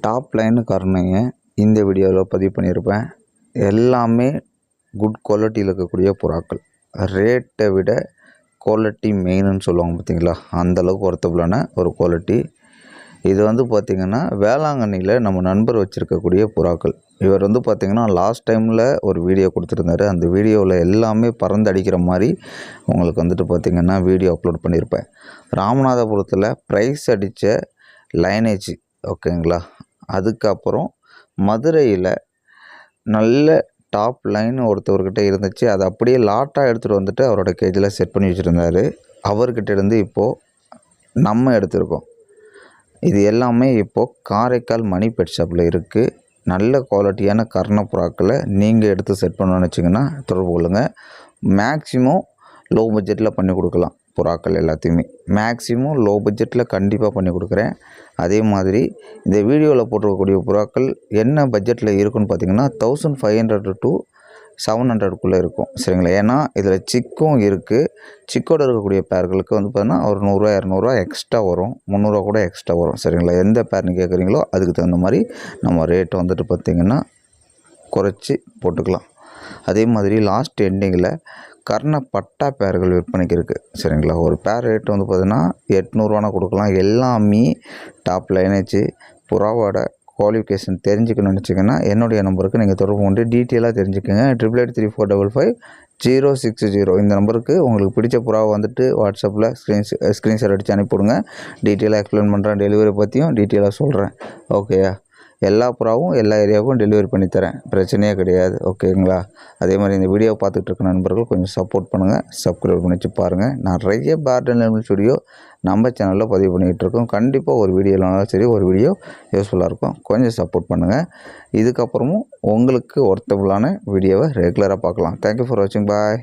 Top line கருணைங்க இந்த வீடியோவில் பதிவு பண்ணியிருப்பேன். எல்லாமே குட் குவாலிட்டியில் இருக்கக்கூடிய புறாக்கள். ரேட்டை விட குவாலிட்டி மெயின்னு சொல்லுவாங்க பார்த்தீங்களா, அந்தளவுக்கு ஒர்த்தபுளான ஒரு குவாலிட்டி. இது பார்த்திங்கன்னா வேளாங்கண்ணியில் நம்ம நண்பர் வச்சுருக்கக்கூடிய புறாக்கள். இவர் பார்த்திங்கன்னா லாஸ்ட் டைமில் ஒரு வீடியோ கொடுத்துருந்தாரு. அந்த வீடியோவில் எல்லாமே பறந்து அடிக்கிற மாதிரி உங்களுக்கு பார்த்திங்கன்னா வீடியோ அப்லோட் பண்ணியிருப்பேன். ராமநாதபுரத்தில் ப்ரைஸ் அடித்த லைனேஜ் ஓகேங்களா. அதுக்கப்புறம் மதுரையில் நல்ல டாப் லைன் ஒருத்தவர்கிட்ட இருந்துச்சு. அதை அப்படியே லாட்டாக எடுத்துகிட்டு வந்துட்டு அவரோட கேஜில் செட் பண்ணி வச்சுருந்தார். அவர்கிட்ட இருந்து இப்போது நம்ம எடுத்திருக்கோம். இது எல்லாமே இப்போது காரைக்கால் மணி பெட் ஷாப்பில் இருக்குது. நல்ல குவாலிட்டியான கர்ணப்புறாக்களை நீங்கள் எடுத்து செட் பண்ணணும்னு வச்சிங்கன்னா தொடர்பு கொள்ளுங்கள். மேக்ஸிமம் லோ பட்ஜெட்டில் பண்ணி கொடுக்கலாம். புறாக்கள் எல்லாத்தையுமே மேக்ஸிமம் லோ பட்ஜெட்டில் கண்டிப்பாக பண்ணி கொடுக்குறேன். அதே மாதிரி இந்த வீடியோவில் போட்டிருக்கக்கூடிய புறாக்கள் என்ன பட்ஜெட்டில் இருக்குன்னு பார்த்தீங்கன்னா 1500 to 700க்குள்ளே இருக்கும். சரிங்களா. ஏன்னா இதில் சிக்கும் இருக்குது. சிக்கோடு இருக்கக்கூடிய பேர்களுக்கு பார்த்தீங்கன்னா ஒரு 100 200 எக்ஸ்ட்ரா வரும், 300 கூட எக்ஸ்ட்ரா வரும். சரிங்களா. எந்த பேர்னு கேட்குறீங்களோ அதுக்கு தகுந்த மாதிரி நம்ம ரேட்டை பார்த்திங்கன்னா குறைச்சி போட்டுக்கலாம். அதே மாதிரி லாஸ்ட் எண்டிங்கில் கர்ண பட்டா பேர்கள் விற்பனைக்கு இருக்குது. சரிங்களா. ஒரு பேர் ரேட்டு பார்த்தீங்கன்னா 800 கொடுக்கலாம். எல்லாமே டாப் லைனேஜ். புறாவோட குவாலிஃபிகேஷன் தெரிஞ்சுக்கணும்னு நினச்சிங்கன்னா என்னுடைய நம்பருக்கு நீங்கள் தொடர்பு கொண்டு டீட்டெயிலாக தெரிஞ்சுக்கோங்க. 8834555060 இந்த நம்பருக்கு உங்களுக்கு பிடிச்ச புறாவை வாட்ஸ்அப்பில் ஸ்க்ரீன்ஷாட் அடித்து அனுப்பிவிடுங்க. டீட்டெயிலாக எக்ஸ்பிளைன் பண்ணுறேன். டெலிவரி பற்றியும் டீட்டெயிலாக சொல்கிறேன். ஓகேயா. எல்லா புறாவும் எல்லா ஏரியாவுக்கும் டெலிவரி பண்ணித்தரேன். பிரச்சனையே கிடையாது. ஓகேங்களா. அதே மாதிரி இந்த வீடியோ பார்த்துட்டு இருக்க நண்பர்கள் கொஞ்சம் சப்போர்ட் பண்ணுங்கள். சப்ஸ்கிரைப் பண்ணி வச்சு பாருங்கள். நிறைய பேர்ட் அண்ட் ஸ்டுடியோ நம்ம சேனலில் பதிவு பண்ணிகிட்டு இருக்கோம். கண்டிப்பாக ஒரு வீடியோ இல்லைனாலும் சரி ஒரு வீடியோ யூஸ்ஃபுல்லாக இருக்கும். கொஞ்சம் சப்போர்ட் பண்ணுங்கள். இதுக்கப்புறமும் உங்களுக்கு ஒர்த்தபுளான வீடியோவை ரெகுலராக பார்க்கலாம். தேங்க்யூ ஃபார் வாட்சிங். பாய்.